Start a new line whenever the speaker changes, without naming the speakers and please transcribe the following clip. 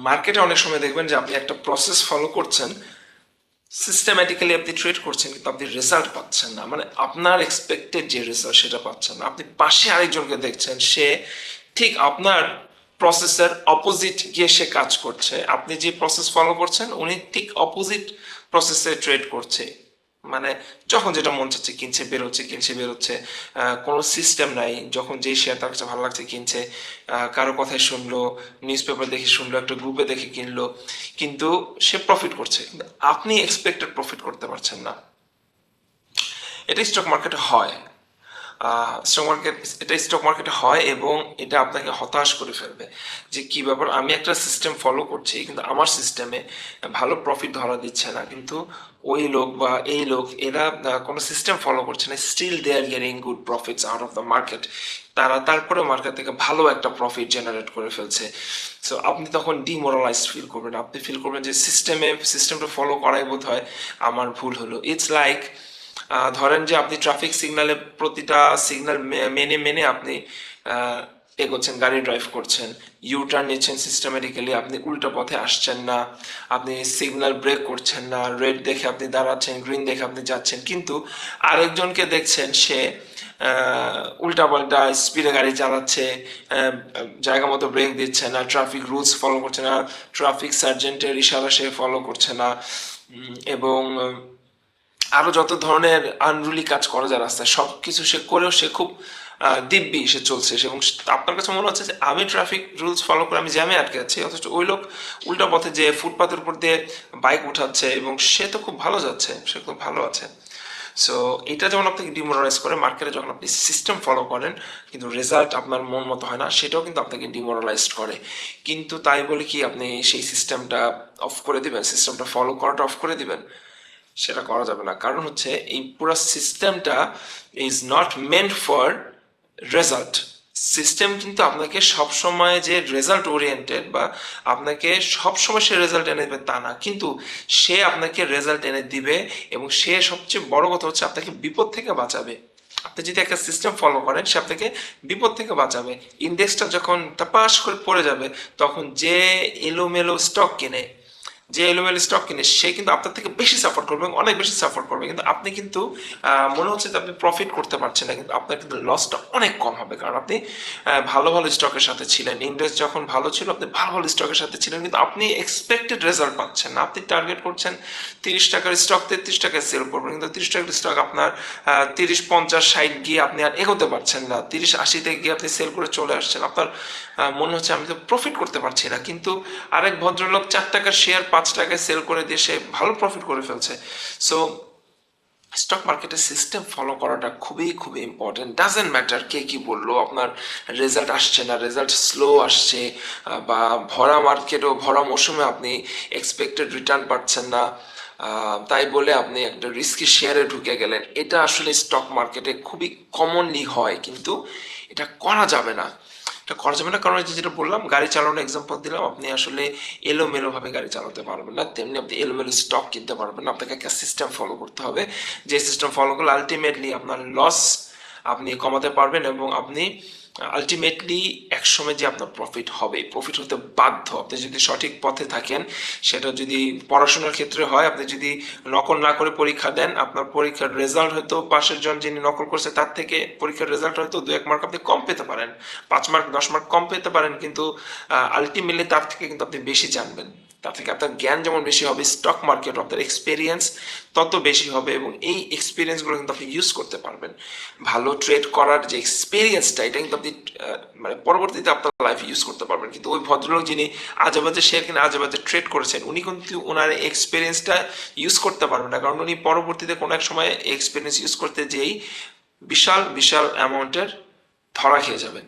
মার্কেটে অনেক সময় দেখবেন যে আপনি একটা প্রসেস ফলো করছেন, সিস্টেম্যাটিক্যালি আপনি ট্রেড করছেন, কিন্তু আপনি রেজাল্ট পাচ্ছেন না, মানে আপনার এক্সপেক্টেড যে রেজাল্ট সেটা পাচ্ছেন না। আপনি পাশে আরেকজনকে দেখছেন, সে ঠিক আপনার প্রসেসের অপোজিট গিয়ে সে কাজ করছে। আপনি যে প্রসেস ফলো করছেন উনি ঠিক অপোজিট প্রসেসে ট্রেড করছে, মানে যখন যেটা মন চাচ্ছে কিনছে বেরোচ্ছে, কিনছে বেরোচ্ছে, কোনো সিস্টেম নাই। যখন যেই শেয়ার তার কাছে ভালো লাগছে কিনছে, কারো কথাই শুনলো, নিউজ পেপার দেখে শুনলো, একটা গ্রুপে দেখে কিনলো, কিন্তু সে প্রফিট করছে, কিন্তু আপনি এক্সপেক্টেড প্রফিট করতে পারছেন না। এটা স্টক মার্কেটে হয়। স্টক মার্কেটে হয় এবং এটা আপনাকে হতাশ করে ফেলবে যে কি ব্যাপার, আমি একটা সিস্টেম ফলো করছি কিন্তু আমার সিস্টেমে ভালো প্রফিট ধরা দিচ্ছে না, কিন্তু ওই লোক বা এই লোক এরা কোনো সিস্টেম ফলো করছে না, still they are getting good profits out of the market. তারা তারপরে মার্কেট থেকে ভালো একটা প্রফিট জেনারেট করে ফেলছে। সো আপনি তখন ডিমোরালাইজড ফিল করবেন, আপনি ফিল করবেন যে সিস্টেমটা ফলো করাই বোধ হয় আমার ভুল হলো। ইটস লাইক, ধরেন যে আপনি ট্রাফিক সিগন্যালে প্রতিটা সিগন্যাল মেনে মেনে আপনি এগোচ্ছেন, গাড়ি ড্রাইভ করছেন, ইউ টার্ন নিচ্ছেন সিস্টেমেটিক্যালি, আপনি উল্টো পথে আসছেন না, আপনি সিগন্যাল ব্রেক করছেন না, রেড দেখে আপনি দাঁড়াচ্ছেন, গ্রিন দেখে আপনি যাচ্ছেন, কিন্তু আরেকজনকে দেখছেন সে উল্টা পাল্টা স্পিডে গাড়ি চালাচ্ছে, জায়গা মতো ব্রেক দিচ্ছে না, ট্রাফিক রুলস ফলো করছে না, ট্রাফিক সার্জেন্টের ইশারা সে ফলো করছে না, এবং আরো যত ধরনের আনরুলি কাজ করা যায় রাস্তায় সব কিছু সে করেও সে খুব দিব্যি সে চলছে, এবং আপনার কাছে মনে হচ্ছে যে আমি ট্রাফিক রুলস ফলো করে আমি জ্যামে আটকে যাচ্ছি, অথচ ওই লোক উল্টা পথে যে ফুটপাথের উপর দিয়ে বাইক উঠাচ্ছে এবং সে তো খুব ভালো যাচ্ছে, সে খুব ভালো আছে। সো এটা যেমন আপনাকে ডিমোরালাইজ করে, মার্কেটে যখন আপনি সিস্টেম ফলো করেন কিন্তু রেজাল্ট আপনার মন মতো হয় না, সেটাও কিন্তু আপনাকে ডিমোরালাইজড করে। কিন্তু তাই বলে কি আপনি সেই সিস্টেমটা অফ করে দিবেন, সিস্টেমটা ফলো করাটা অফ করে দিবেন? সেটা করা যাবে না, কারণ হচ্ছে এই পুরো সিস্টেমটা is not meant for result. System কিন্তু আপনাকে সবসময় যে রেজাল্ট ওরিয়েন্টেড বা আপনাকে সবসময় সে রেজাল্ট এনে দেবে তা না, কিন্তু সে আপনাকে রেজাল্ট এনে দিবে, এবং সে সবচেয়ে বড় কথা হচ্ছে আপনাকে বিপদ থেকে বাঁচাবে। আপনি যদি একটা সিস্টেম ফলো করেন সে আপনাকে বিপদ থেকে বাঁচাবে। ইন্ডেক্সটা যখন টাপাস করে পড়ে যাবে, তখন যে এলোমেলো স্টক কিনে, যে এলোমেলো স্টক কিনে সে কিন্তু আপনার থেকে বেশি সাফার করবে, অনেক বেশি সাফার করবে, কিন্তু আপনি কিন্তু মনে হচ্ছে যে আপনি প্রফিট করতে পারছেন না, কিন্তু আপনার কিন্তু লসটা অনেক কম হবে, কারণ আপনি ভালো ভালো স্টকের সাথে ছিলেন। ইন্ডেক্স যখন ভালো ছিল আপনি ভালো ভালো স্টকের সাথে ছিলেন, কিন্তু আপনি এক্সপেক্টেড রেজাল্ট পাচ্ছেন না। আপনি টার্গেট করছেন 30 টাকার স্টক 33 টাকায় সেল করবেন, কিন্তু 30 টাকার স্টক আপনার 30, 50, 60 গিয়ে আপনি আর এগোতে পারছেন না, 30, 80 গিয়ে আপনি সেল করে চলে আসছেন। আপনার মনে হচ্ছে আমি তো প্রফিট করতে পারছি না, কিন্তু আরেক ভদ্রলোক 4 টাকার শেয়ার 5 টাকায় সেল করে দিয়ে সে ভালো প্রফিট করে ফেলছে। সো স্টক মার্কেটে সিস্টেম ফলো করাটা খুবই খুবই ইম্পর্টেন্ট। ডাজেন্ট ম্যাটার কে কি বললো, আপনার রেজাল্ট আসছে না, রেজাল্ট স্লো আসছে, বা ভরা মার্কেটও ভরা মৌসুমে আপনি এক্সপেক্টেড রিটার্ন পাচ্ছেন না, তাই বলে আপনি একটা রিস্কি শেয়ারে ঢুকে গেলেন, এটা আসলে স্টক মার্কেটে খুবই কমনলি হয়, কিন্তু এটা করা যাবে না। এটা করা যাবে না কারণ যেটা বললাম, গাড়ি চালানোর এক্সাম্পল দিলাম, আপনি আসলে এলোমেলোভাবে গাড়ি চালাতে পারবেন না, তেমনি আপনি এলোমেলো স্টক কিনতে পারবেন না। আপনাকে একটা সিস্টেম ফলো করতে হবে, যে সিস্টেম ফলো করলে আলটিমেটলি আপনার লস আপনি কমাতে পারবেন, এবং আপনি আলটিমেটলি একসময় যে আপনার প্রফিট হবে, প্রফিট হতে বাধ্য আপনি যদি সঠিক পথে থাকেন। সেটা যদি পড়াশোনার ক্ষেত্রে হয়, আপনি যদি নকল না করে পরীক্ষা দেন, আপনার পরীক্ষার রেজাল্ট হয়তো পাশের জন যিনি নকল করছে তার থেকে পরীক্ষার রেজাল্ট হয়তো 2-1 মার্ক আপনি কম পেতে পারেন, 5 মার্ক 10 মার্ক কম পেতে পারেন, কিন্তু আলটিমেটলি তার থেকে কিন্তু আপনি বেশি জানবেন, তার থেকে আপনার জ্ঞান যেমন বেশি হবে, স্টক মার্কেট আপনার এক্সপিরিয়েন্স তত বেশি হবে, এবং এই এক্সপিরিয়েন্সগুলো কিন্তু আপনি ইউজ করতে পারবেন। ভালো ট্রেড করার যে এক্সপিরিয়েন্সটা এটা কিন্তু আপনি মানে পরবর্তীতে আপনার লাইফে ইউজ করতে পারবেন। কিন্তু ওই ভদ্রলোক যিনি আজেবাজে শেয়ার কিনে আজেবাজে ট্রেড করেছেন, উনি কিন্তু ওনার এক্সপিরিয়েন্সটা ইউজ করতে পারবেন না, কারণ উনি পরবর্তীতে কোনো এক সময় এক্সপিরিয়েন্স ইউজ করতে যেই বিশাল বিশাল অ্যামাউন্টের ধরা খেয়ে যাবেন।